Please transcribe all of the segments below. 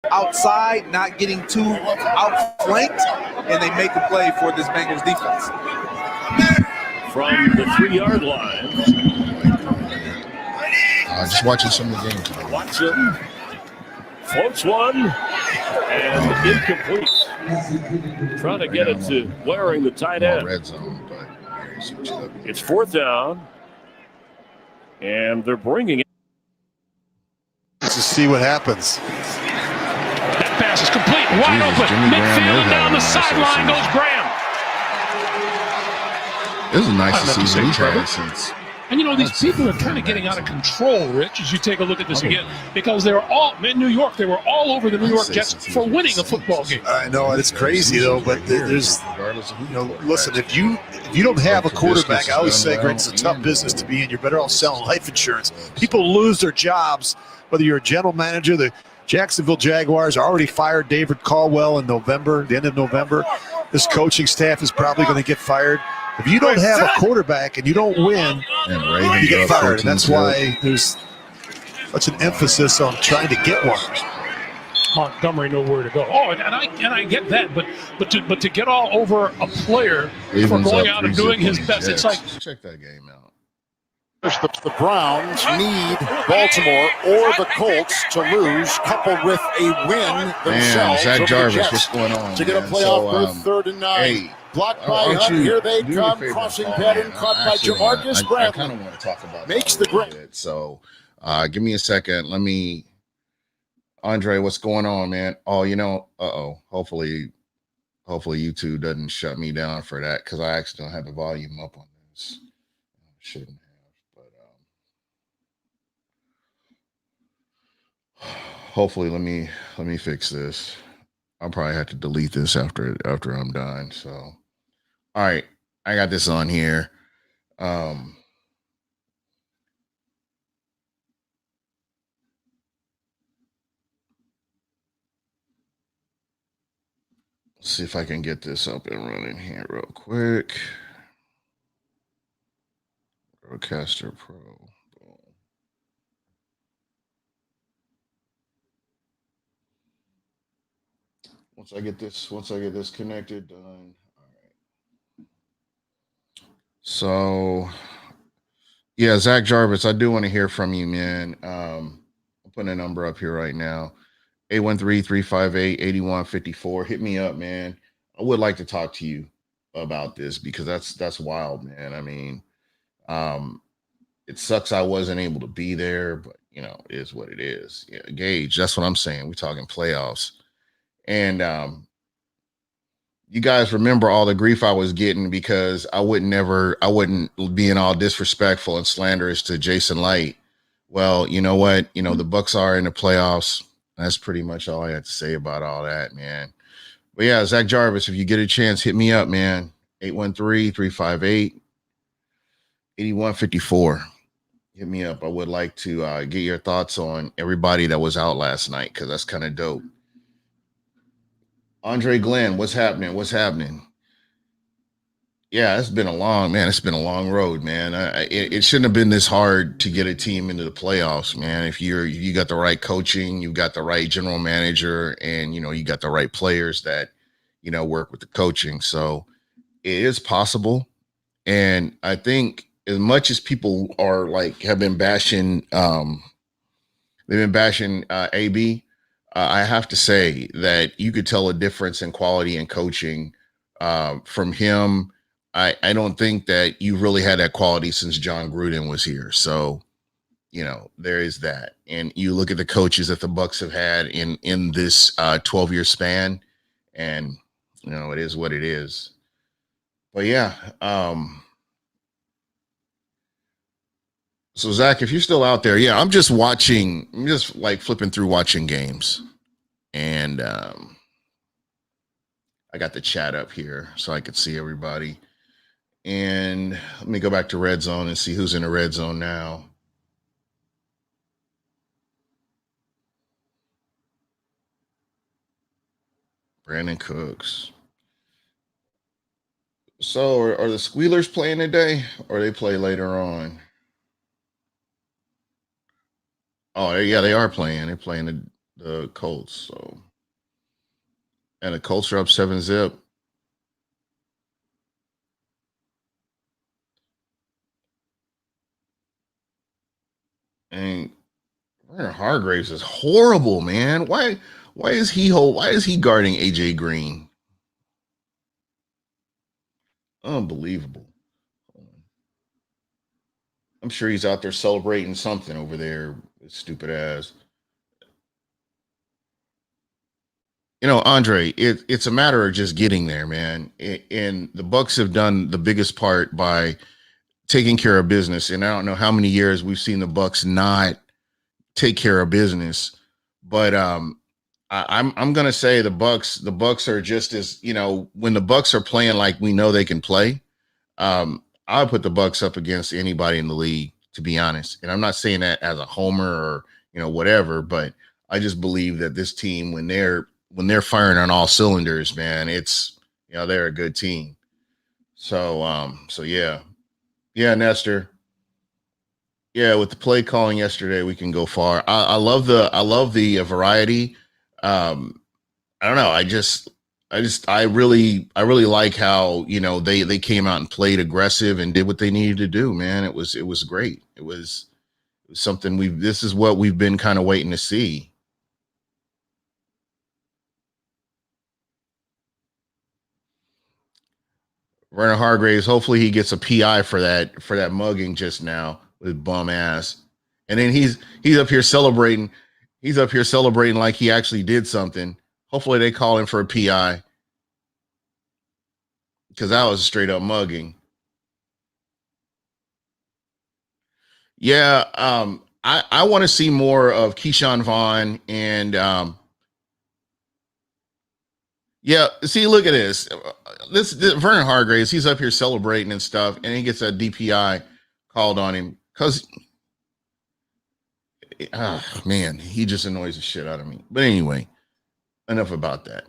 outside, not getting too outflanked, and they make a play for this Bengals defense. From the 3-yard line. Just watching some of the games. Watson floats one and incomplete. Trying to get it to Waring, the tight end. Red zone, but it's 4th down, and they're bringing it. To see what happens. That pass is complete, wide open. Midfield and down the sideline goes Graham. It was nice to see these guys since. And, you know, these people are kind of getting out of control, Rich, as you take a look at this again, because they were all in New York. They were all over the New York Jets for winning a football game. I know it's crazy though, but there's, listen, if you don't have a quarterback, I always say, Greg, it's a tough business to be in. You're better off selling life insurance. People lose their jobs, whether you're a general manager. The Jacksonville Jaguars already fired David Caldwell in November, the end of November. This coaching staff is probably going to get fired. If you don't have a quarterback and you don't win, you get fired. And that's why there's such an emphasis on trying to get one. Montgomery nowhere to go. Oh, and I get that, but to get all over a player for going out and doing his best, it's like, check that game out. The Browns need Baltimore or the Colts to lose, coupled with a win themselves. Zach Jarvis, what's going on? To get a playoff berth, 3rd and 9. Hey, blocked by Hunt. Here they come. Crossing pattern caught by Jamarcus Bradley. I kind of want to talk about makes the great. So, give me a second. Let me, Andre, what's going on, man? Oh, you know, hopefully YouTube doesn't shut me down for that because I actually don't have the volume up on this. Shouldn't have, but hopefully let me fix this. I'll probably have to delete this after I'm done. So, all right, I got this on here. Let's see if I can get this up and running here real quick. Rodecaster Pro. Once I get this connected, done. All right. So, yeah, Zach Jarvis, I do want to hear from you, man. I'm putting a number up here right now. 813-358-8154. Hit me up, man. I would like to talk to you about this because that's wild, man. I mean, it sucks I wasn't able to be there, but you know, it is what it is. Yeah, Gage, that's what I'm saying. We're talking playoffs. And you guys remember all the grief I was getting because I wouldn't being all disrespectful and slanderous to Jason Light. Well, you know what? You know, the Bucs are in the playoffs. That's pretty much all I had to say about all that, man. But yeah, Zach Jarvis, if you get a chance, hit me up, man. 813-358-8154. Hit me up. I would like to get your thoughts on everybody that was out last night because that's kind of dope. Andre Glenn, what's happening? Yeah, it's been a long road, man. It shouldn't have been this hard to get a team into the playoffs, man. If you got the right coaching, you got the right general manager, and you know you got the right players that you know work with the coaching. So it is possible, and I think as much as people are like have been bashing, AB. I have to say that you could tell a difference in quality and coaching from him. I don't think that you really had that quality since John Gruden was here. So, you know, there is that. And you look at the coaches that the Bucs have had in this 12-year span, and, you know, it is what it is. But, yeah. So, Zach, if you're still out there, yeah, I'm just like flipping through watching games. And I got the chat up here so I could see everybody. And let me go back to Red Zone and see who's in the Red Zone now. Brandon Cooks. So are the Squealers playing today or they play later on? Oh, yeah, they are playing. They're playing the Colts. So, and the Colts are up 7-0. And Werner Hargraves is horrible, man. Why is he guarding AJ Green? Unbelievable. I'm sure he's out there celebrating something over there, stupid ass. Andre, it's a matter of just getting there, man. And the Bucs have done the biggest part by taking care of business. And I don't know how many years we've seen the Bucs not take care of business, but I'm gonna say the Bucs are just as, when the Bucs are playing like we know they can play. I would put the Bucs up against anybody in the league, to be honest. And I'm not saying that as a homer or whatever, but I just believe that this team, when they're firing on all cylinders, man, it's they're a good team. So yeah, Nestor. Yeah, with the play calling yesterday, we can go far. I love the variety. I don't know. I really like how they came out and played aggressive and did what they needed to do. Man, it was great. It was something this is what we've been kind of waiting to see. Werner Hargraves, hopefully he gets a PI for that mugging just now with bum ass. And then he's up here celebrating. He's up here celebrating like he actually did something. Hopefully they call him for a PI, because that was a straight up mugging. Yeah, I want to see more of Keyshawn Vaughn and yeah, see, look at this. This Vernon Hargraves, he's up here celebrating and stuff, and he gets a DPI called on him because, man, he just annoys the shit out of me. But anyway, enough about that.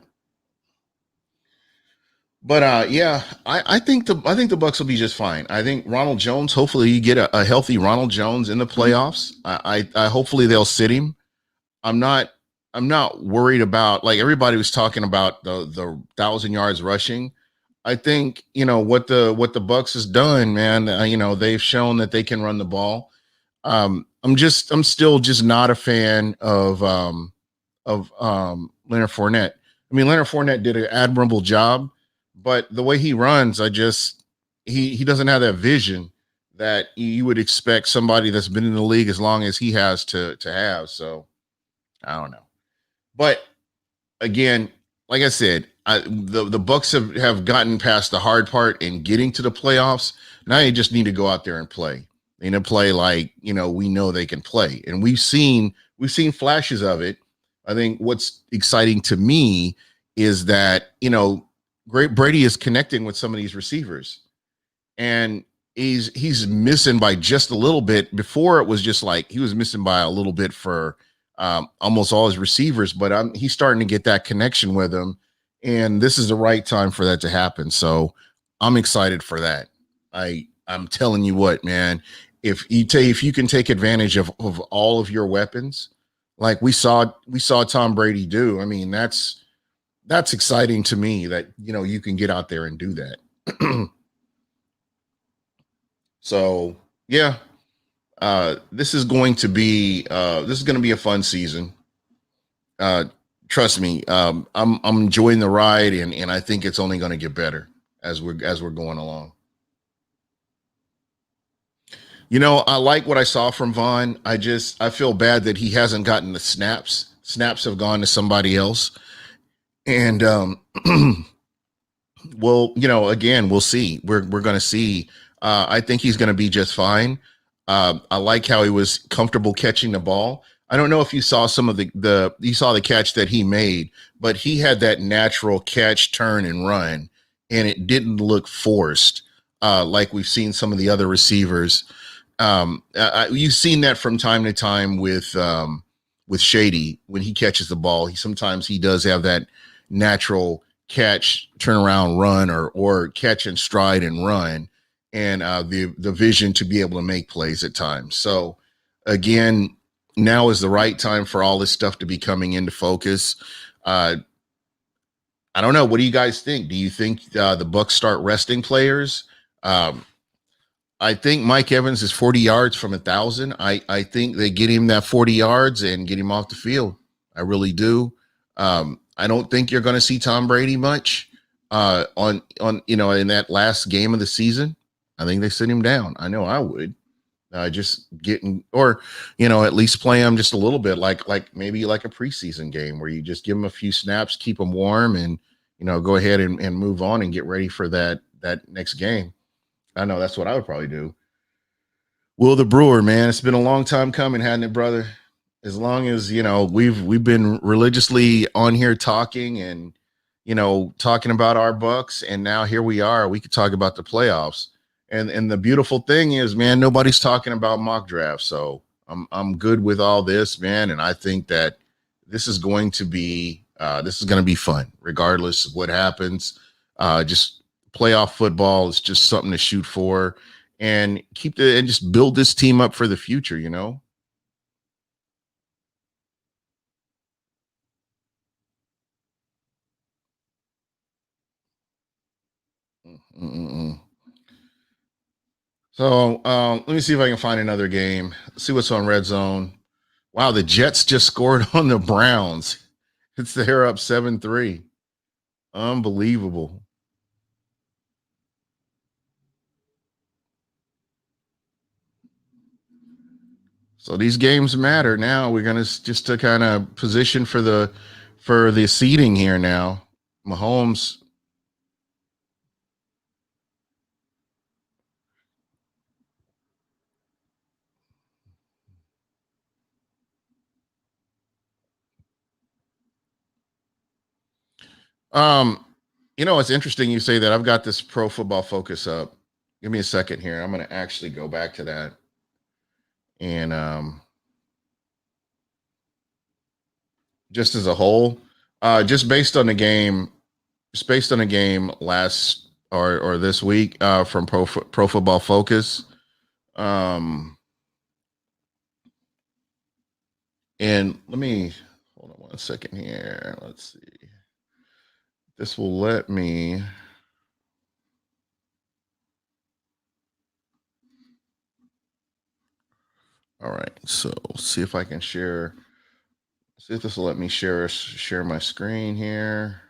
But yeah, I think the Bucs will be just fine. I think Ronald Jones. Hopefully, you get a healthy Ronald Jones in the playoffs. I hopefully they'll sit him. I'm not worried about, like everybody was talking about the 1,000 yards rushing. I think what the Bucs has done, man. They've shown that they can run the ball. I'm still just not a fan of Leonard Fournette. I mean, Leonard Fournette did an admirable job, but the way he runs, he doesn't have that vision that you would expect somebody that's been in the league as long as he has to have. So I don't know. But again, like I said, the Bucs have gotten past the hard part in getting to the playoffs. Now you just need to go out there and play. They need to play like we know they can play, and we've seen flashes of it. I think what's exciting to me is that Great Brady is connecting with some of these receivers, and he's missing by just a little bit. Before it was just like he was missing by a little bit for almost all his receivers, but he's starting to get that connection with them, and this is the right time for that to happen. So I'm excited for that. I'm telling you what, man, if you can take advantage of all of your weapons, like we saw Tom Brady do, I mean, that's exciting to me that you can get out there and do that. So yeah. This is going to be a fun season. Trust me. I'm enjoying the ride, and I think it's only going to get better as we're going along. I like what I saw from Vaughn. I feel bad that he hasn't gotten the snaps. Snaps have gone to somebody else. And well, again, we'll see. We're going to see. I think he's going to be just fine. I like how he was comfortable catching the ball. I don't know if you saw some of you saw the catch that he made, but he had that natural catch, turn, and run, and it didn't look forced like we've seen some of the other receivers. You've seen that from time to time with Shady when he catches the ball. Sometimes he does have that natural catch, turn around, run, or catch and stride and run. And the vision to be able to make plays at times. So again, now is the right time for all this stuff to be coming into focus. I don't know. What do you guys think? Do you think the Bucs start resting players? I think Mike Evans is 40 yards from 1,000. I think they get him that 40 yards and get him off the field. I really do. I don't think you're going to see Tom Brady much on in that last game of the season. I think they sit him down. I know I would. Just getting, or at least play him just a little bit, like maybe like a preseason game where you just give him a few snaps, keep him warm, and go ahead and move on and get ready for that next game. I know that's what I would probably do. Will the Brewer, man, it's been a long time coming, hasn't it, brother? As long as we've been religiously on here talking and talking about our Bucs, and now here we are. We could talk about the playoffs. And the beautiful thing is, man, nobody's talking about mock drafts. So I'm good with all this, man. And I think that this is going to be fun, regardless of what happens. Just playoff football is just something to shoot for, and just build this team up for the future. So let me see if I can find another game. Let's see what's on Red Zone. Wow, the Jets just scored on the Browns. They're up 7-3. Unbelievable. So these games matter now. We're gonna just to kind of position for the seeding here now. Mahomes. It's interesting you say that. I've got this Pro Football Focus up. Give me a second here. I'm going to actually go back to that. And just as a whole, just based on the game last or this week from Pro Football Focus. And let me hold on one second here. Let's see. This will let me. All right, so see if I can share. See if this will let me share my screen here.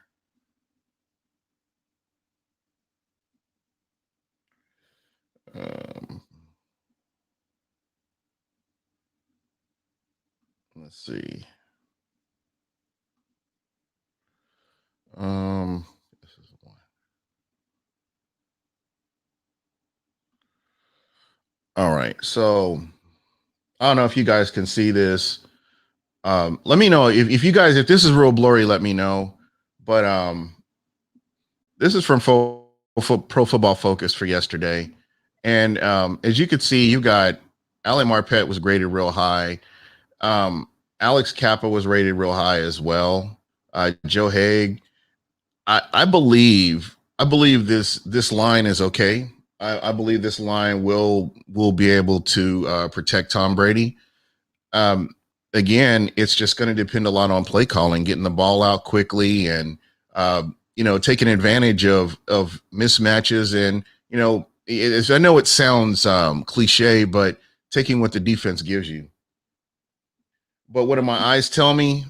Let's see. This is one. All right, so I don't know if you guys can see this. Let me know if you guys, if this is real blurry, let me know. But this is from Pro Football Focus for yesterday. And as you can see, you got Ali Marpet was graded real high. Alex Kappa was rated real high as well. Joe Haig. I believe this line is okay. I believe this line will be able to protect Tom Brady. Again, it's just going to depend a lot on play calling, getting the ball out quickly, and taking advantage of mismatches. And I know it sounds cliche, but taking what the defense gives you. But what do my eyes tell me?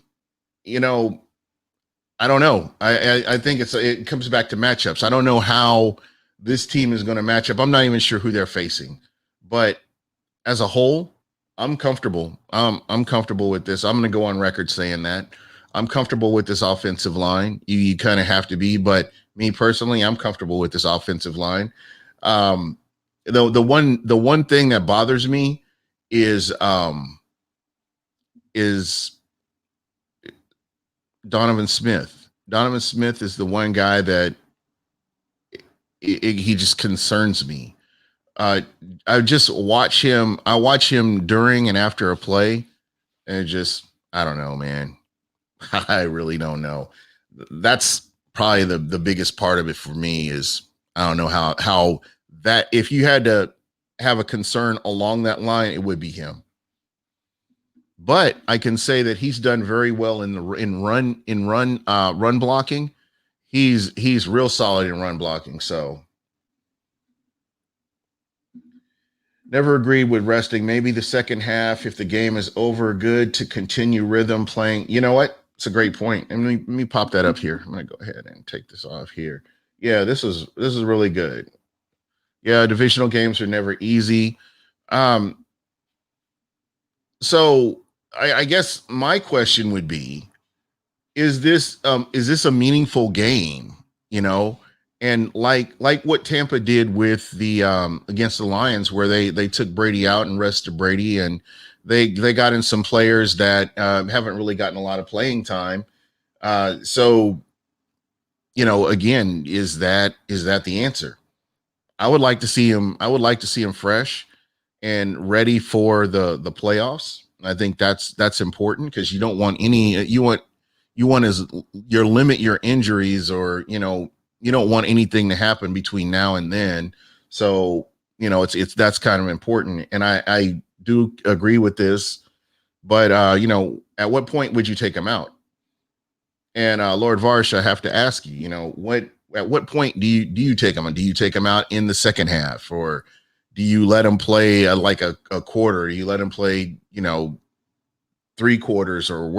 I don't know. I think it comes back to matchups. I don't know how this team is going to match up. I'm not even sure who they're facing. But as a whole, I'm comfortable. I'm comfortable with this. I'm going to go on record saying that. I'm comfortable with this offensive line. You kind of have to be, but me personally, I'm comfortable with this offensive line. The one thing that bothers me is Donovan Smith. Donovan Smith is the one guy that he just concerns me. I just watch him. I watch him during and after a play, and I don't know, man. I really don't know. That's probably the biggest part of it for me is I don't know how that, if you had to have a concern along that line, it would be him. but I can say that he's done very well in run blocking. He's real solid in run blocking. So never agreed with resting. Maybe the second half, if the game is over, good to continue rhythm playing. You know what? It's a great point. And let me pop that up here. I'm gonna go ahead and take this off here. Yeah, this is really good. Yeah, divisional games are never easy. So I guess my question would be, is this a meaningful game? You know, and like what Tampa did with the against the Lions, where they took Brady out and rested Brady, and they got in some players that haven't really gotten a lot of playing time. So, you know, again, is that the answer? I would like to see him. I would like to see him fresh and ready for the playoffs. I think that's important, because you don't want any. You want is your limit your injuries, or you don't want anything to happen between now and then. So it's that's kind of important, and I do agree with this. But at what point would you take him out? And Lord Varsh, I have to ask you, at what point do you take him? Do you take him out in the second half, or do you let him play like a quarter? Do you let him play, 3 quarters, or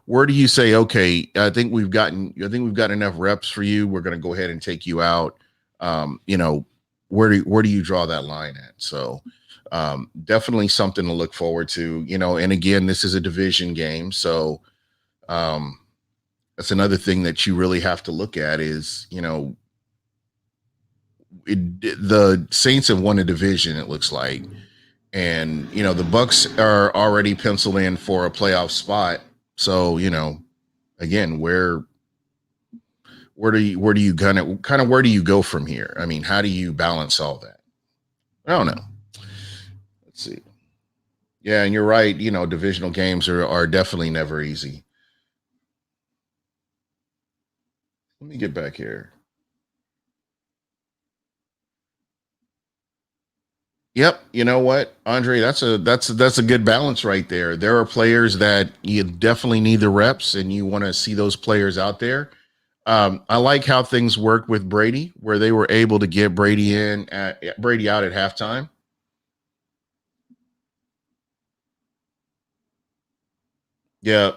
where do you say, okay, I think we've got enough reps for you. We're going to go ahead and take you out. Where do you draw that line at? So definitely something to look forward to, and again, this is a division game. So that's another thing that you really have to look at is, the Saints have won a division, it looks like. And, the Bucks are already penciled in for a playoff spot. So, again, where do you go from here? I mean, how do you balance all that? I don't know. Let's see. Yeah, and you're right. Divisional games are definitely never easy. Let me get back here. Yep, you know what, Andre, that's a good balance right there. There are players that you definitely need the reps, and you want to see those players out there. I like how things worked with Brady, where they were able to get Brady out at halftime. Yeah,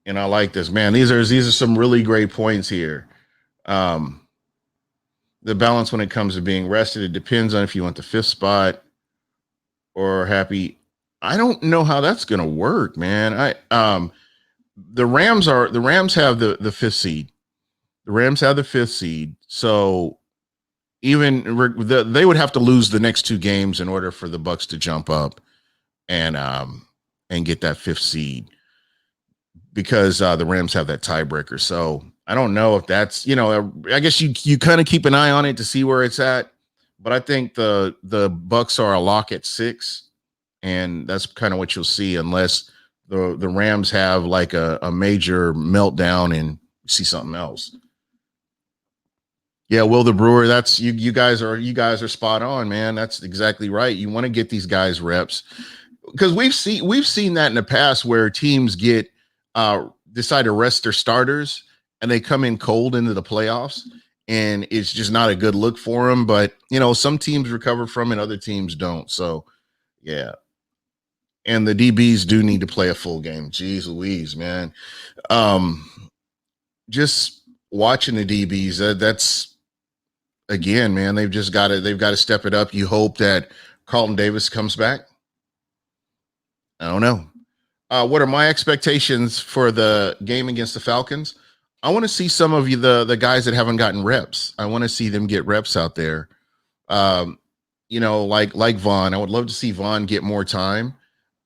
and I like this, man. These are some really great points here. The balance when it comes to being rested, it depends on if you want the 5th spot or happy. I don't know how that's going to work, man. The Rams have the 5th seed. The Rams have the 5th seed. So even they would have to lose the next 2 games in order for the Bucks to jump up and get that 5th seed, because the Rams have that tiebreaker. So I don't know if that's, I guess you kind of keep an eye on it to see where it's at. But I think the Bucks are a lock at 6, and that's kind of what you'll see, unless the Rams have like a major meltdown and see something else. Yeah, Will the Brewer, that's you guys are spot on, man. That's exactly right. You want to get these guys reps, because we've seen that in the past where teams decide to rest their starters and they come in cold into the playoffs, and it's just not a good look for them. But some teams recover from it, other teams don't. So yeah. And the DBs do need to play a full game. Jeez Louise, man. Just watching the DBs, that's, again, man, they've got to step it up. You hope that Carlton Davis comes back. I don't know. What are my expectations for the game against the Falcons? I want to see some of the guys that haven't gotten reps. I want to see them get reps out there. Like Vaughn. I would love to see Vaughn get more time.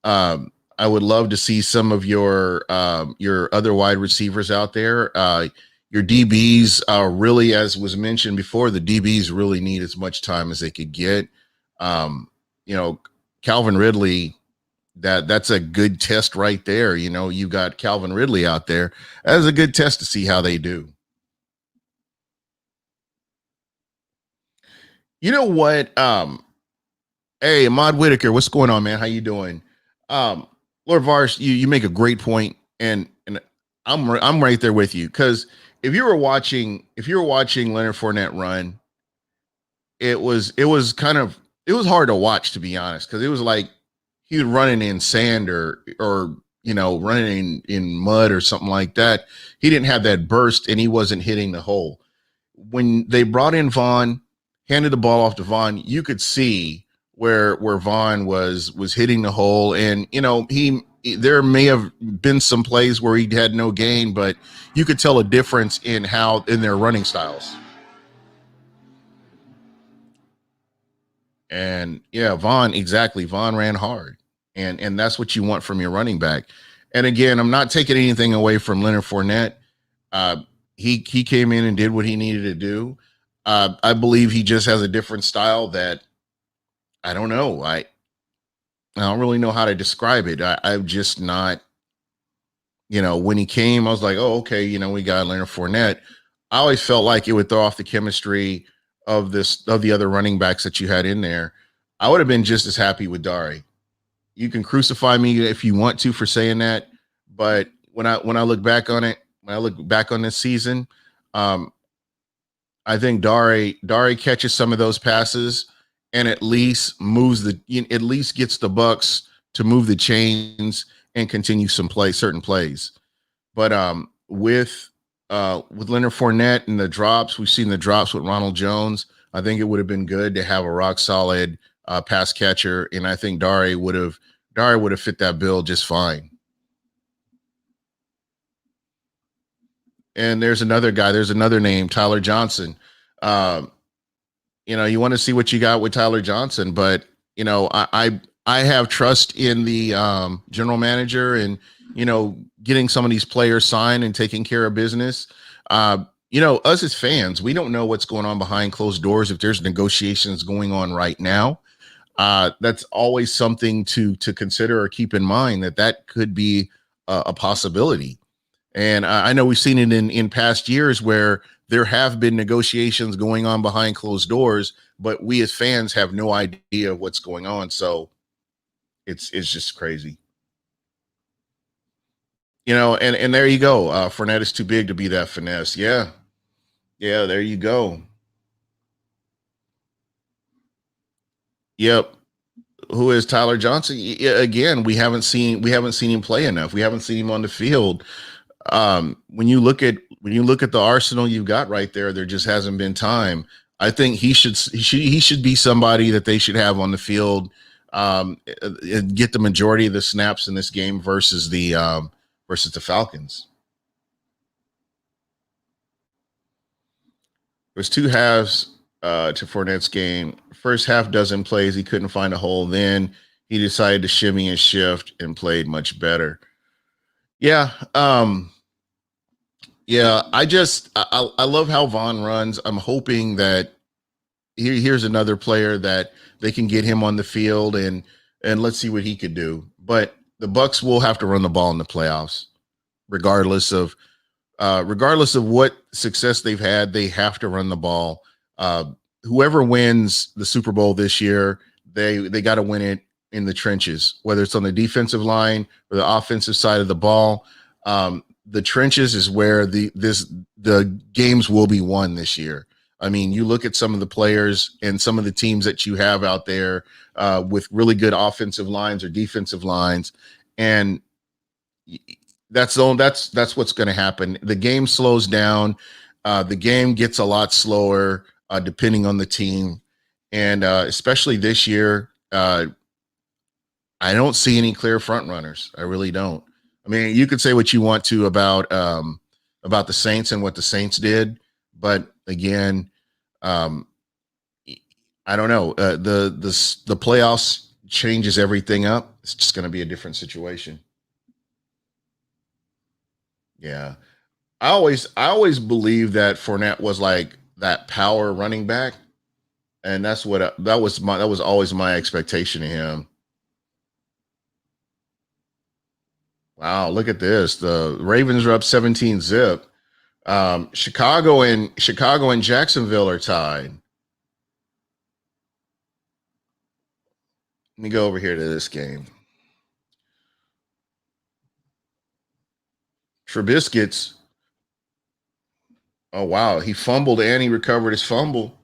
I would love to see some of your other wide receivers out there. Your DBs really, as was mentioned before, the DBs really need as much time as they could get. Calvin Ridley, that's a good test right there. You got Calvin Ridley out there. That is a good test to see how they do. You know what? Hey, Ahmad Whitaker, what's going on, man? How you doing? Lord Vars, you make a great point, and I'm right there with you, because if you were watching Leonard Fournette run, it was hard to watch, to be honest, because it was like he was running in sand or running in mud or something like that. He didn't have that burst, and he wasn't hitting the hole. When they brought in Vaughn, handed the ball off to Vaughn, you could see where Vaughn was hitting the hole, and there may have been some plays where he had no gain, but you could tell a difference in their running styles. And yeah, Vaughn ran hard, and that's what you want from your running back. And again, I'm not taking anything away from Leonard Fournette. He came in and did what he needed to do. I believe he just has a different style that I don't know. I don't really know how to describe it. I'm just not, when he came, I was like, oh, okay, we got Leonard Fournette. I always felt like it would throw off the chemistry of the other running backs that you had in there. I would have been just as happy with Dari. You can crucify me if you want to for saying that, but when I look back on it, when I look back on this season, I think Dari catches some of those passes and at least gets the Bucs to move the chains and continue certain plays. But with Leonard Fournette and the drops, we've seen the drops with Ronald Jones. I think it would have been good to have a rock solid pass catcher, and I think Dari would have fit that bill just fine. And there's another name, Tyler Johnson. You want to see what you got with Tyler Johnson, but I have trust in the general manager and getting some of these players signed and taking care of business. Us as fans, we don't know what's going on behind closed doors. If there's negotiations going on right now, that's always something to consider or keep in mind, that could be a possibility. And I know we've seen it in past years where there have been negotiations going on behind closed doors, but we as fans have no idea what's going on. So it's just crazy. And there you go. Fournette is too big to be that finesse. Yeah. Yeah, there you go. Yep. Who is Tyler Johnson? Again, we haven't seen him play enough. We haven't seen him on the field. When you look at the arsenal you've got right there just hasn't been time. I think he should be somebody that they should have on the field, and get the majority of the snaps in this game versus the Falcons. There's two halves to Fournette's game. First half, dozen plays, he couldn't find a hole. Then he decided to shimmy and shift and played much better. Yeah. Yeah, I love how Vaughn runs. I'm hoping that here's another player that they can get him on the field and let's see what he could do. But the Bucs will have to run the ball in the playoffs, regardless of what success they've had. They have to run the ball. Whoever wins the Super Bowl this year, they got to win it in the trenches, whether it's on the defensive line or the offensive side of the ball. The trenches is where the games will be won this year. I mean, you look at some of the players and some of the teams that you have out there with really good offensive lines or defensive lines, and that's what's going to happen. The game slows down. The game gets a lot slower depending on the team, and especially this year, I don't see any clear front runners. I really don't. I mean, you could say what you want to about the Saints and what the Saints did, but again, I don't know. The playoffs changes everything up. It's just going to be a different situation. Yeah, I always believed that Fournette was like that power running back, and that was always my expectation of him. Wow, look at this. The Ravens are up 17-0. Chicago and Jacksonville are tied. Let me go over here to this game. Trubisky's. Oh, wow. He fumbled and he recovered his fumble.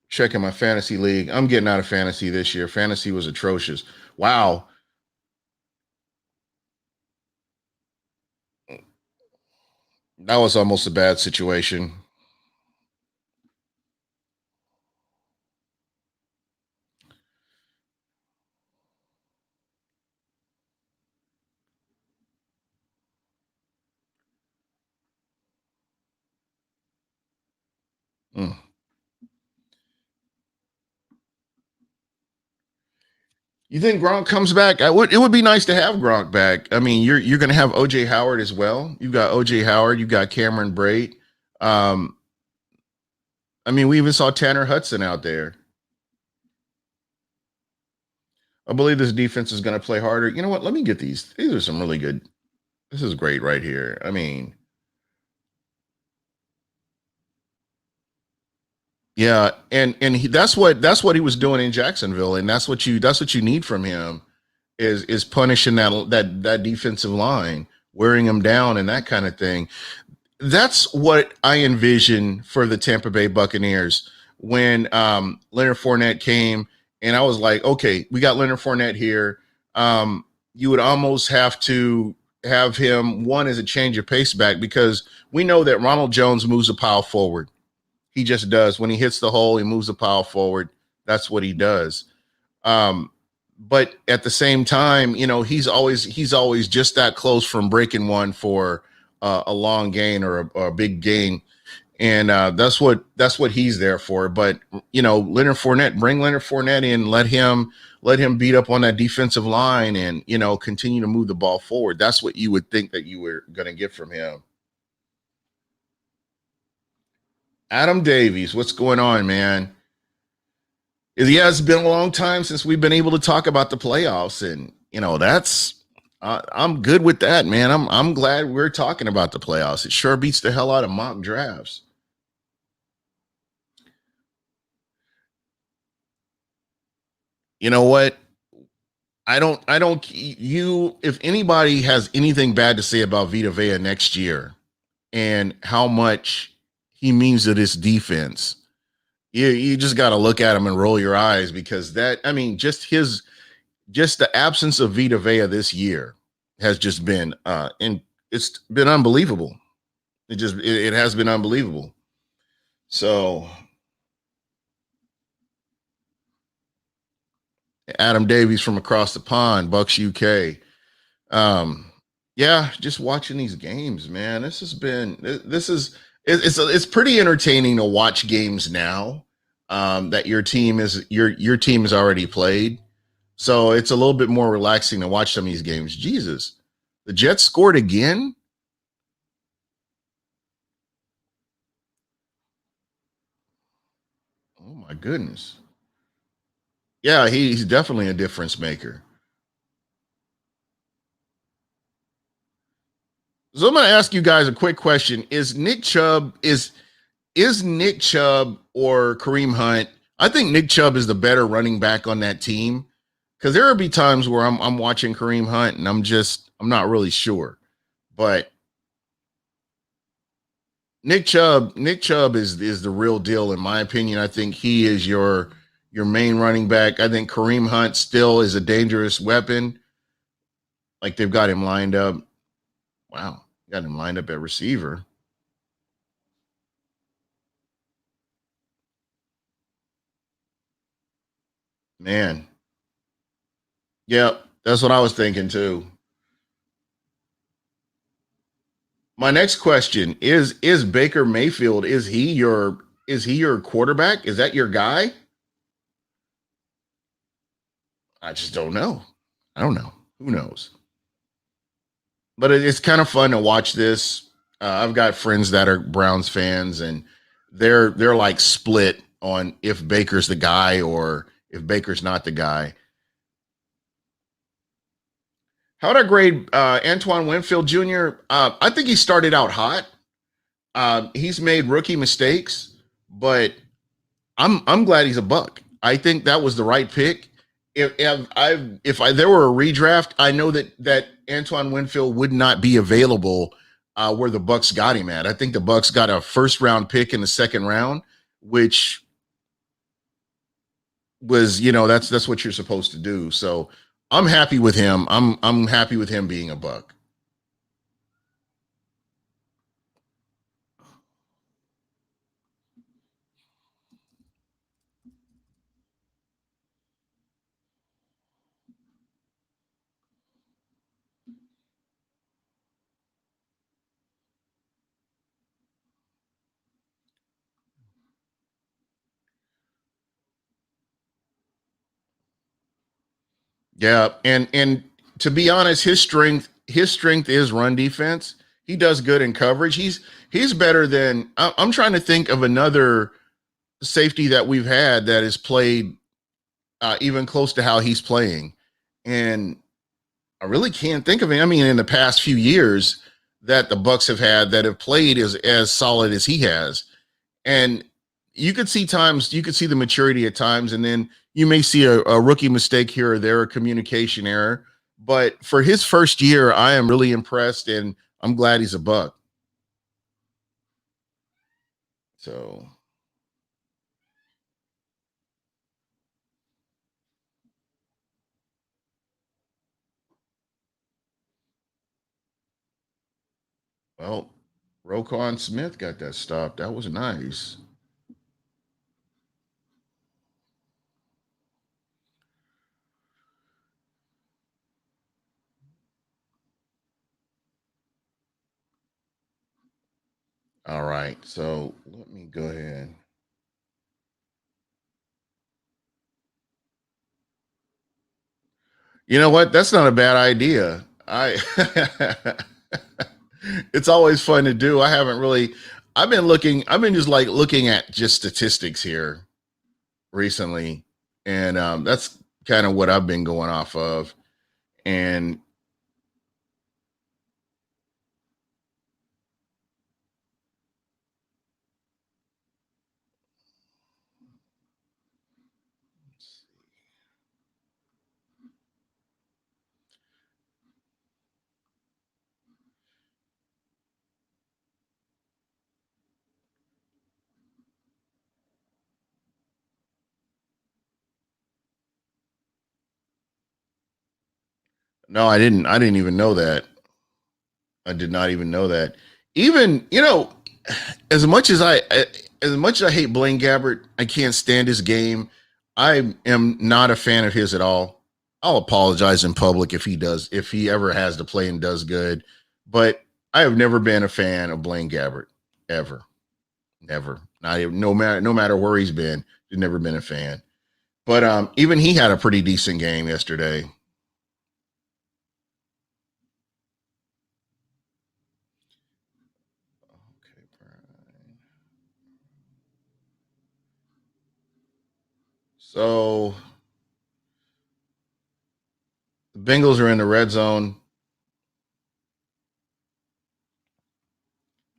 Checking my fantasy league. I'm getting out of fantasy this year. Fantasy was atrocious. Wow. That was almost a bad situation. Mm. You think Gronk comes back? It would be nice to have Gronk back. I mean, you're going to have OJ Howard as well. You've got OJ Howard. You've got Cameron Brate. I mean, we even saw Tanner Hudson out there. I believe this defense is going to play harder. You know what? Let me get these. These are some really good. This is great right here. I mean, yeah, and that's what he was doing in Jacksonville, and that's what you need from him is punishing that defensive line, wearing them down, and that kind of thing. That's what I envision for the Tampa Bay Buccaneers when Leonard Fournette came, and I was like, okay, we got Leonard Fournette here. You would almost have to have him one as a change of pace back because we know that Ronald Jones moves the pile forward. He just does. When he hits the hole, he moves the pile forward. That's what he does. But at the same time, you know, he's always just that close from breaking one for a long gain or a big gain. And that's what he's there for. But, you know, bring Leonard Fournette in, let him beat up on that defensive line and, you know, continue to move the ball forward. That's what you would think that you were going to get from him. Adam Davies, what's going on, man? Yeah, it's been a long time since we've been able to talk about the playoffs, and you know that's I'm good with that, man. I'm glad we're talking about the playoffs. It sure beats the hell out of mock drafts. You know what? If anybody has anything bad to say about Vita Vea next year and how much he means to this defense, you just got to look at him and roll your eyes because just the absence of Vita Vea this year has just been it's been unbelievable. It has been unbelievable. So Adam Davies from across the pond, Bucks UK. Yeah, just watching these games, man. It's pretty entertaining to watch games now that your team has already played. So it's a little bit more relaxing to watch some of these games. Jesus, the Jets scored again. Oh my goodness. Yeah, he's definitely a difference maker. So I'm going to ask you guys a quick question. Is Nick Chubb or Kareem Hunt? I think Nick Chubb is the better running back on that team because there will be times where I'm watching Kareem Hunt and I'm not really sure. But Nick Chubb is the real deal in my opinion. I think he is your main running back. I think Kareem Hunt still is a dangerous weapon. Like they've got him lined up. Wow. Got him lined up at receiver. Man. Yep, that's what I was thinking too. My next question is Baker Mayfield, is he your quarterback? Is that your guy? I just don't know. I don't know. Who knows? But it's kind of fun to watch this. I've got friends that are Browns fans, and they're like split on if Baker's the guy or if Baker's not the guy. How would I grade Antoine Winfield Jr.? I think he started out hot. He's made rookie mistakes, but I'm glad he's a Buck. I think that was the right pick. If there were a redraft, I know that Antoine Winfield would not be available where the Bucks got him at. I think the Bucks got a first round pick in the second round, which was, that's what you're supposed to do. So I'm happy with him. I'm happy with him being a Buck. Yeah, and to be honest, his strength is run defense. He does good in coverage. He's better than I'm trying to think of another safety that we've had that has played even close to how he's playing, and I really can't think of it. I mean, in the past few years that the Bucks have had that have played as solid as he has, and you could see the maturity at times, and then you may see a rookie mistake here or there, a communication error. But for his first year, I am really impressed, and I'm glad he's a Buck. So, well, Roquan Smith got that stop. That was nice. All right, so let me go ahead. You know what? That's not a bad idea. It's always fun to do. I've been just like looking at just statistics here recently, and that's kind of what I've been going off of. And no, I didn't even know that. I did not even know that. Even, as much as I hate Blaine Gabbert, I can't stand his game. I am not a fan of his at all. I'll apologize in public if he ever has to play and does good. But I have never been a fan of Blaine Gabbert, ever. Never. Not even, no matter where he's been, he's never been a fan. But even he had a pretty decent game yesterday. Okay, Brian. So the Bengals are in the red zone.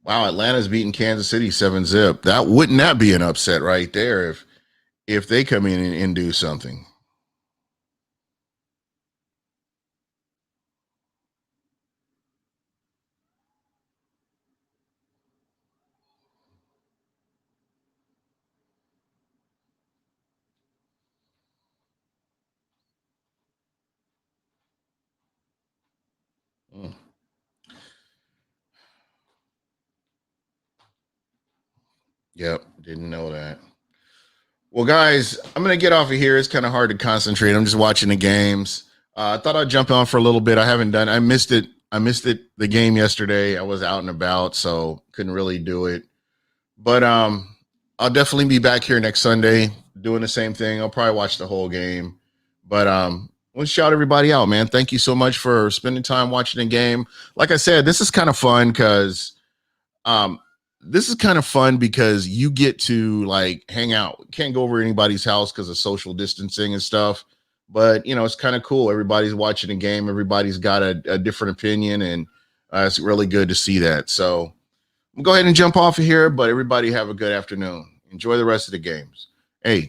Wow, Atlanta's beating Kansas City 7-0. Wouldn't that be an upset right there if they come in and do something? Mm. Yep, didn't know that. Well, guys, I'm going to get off of here. It's kind of hard to concentrate. I'm just watching the games. I thought I'd jump on for a little bit. I missed it. The game yesterday. I was out and about, so couldn't really do it. But I'll definitely be back here next Sunday doing the same thing. I'll probably watch the whole game. But let's shout everybody out, man. Thank you so much for spending time watching the game. Like I said, this is kind of fun because you get to like hang out. Can't go over anybody's house because of social distancing and stuff. But it's kind of cool. Everybody's watching the game. Everybody's got a different opinion, and it's really good to see that. So we'll go ahead and jump off of here. But everybody have a good afternoon. Enjoy the rest of the games.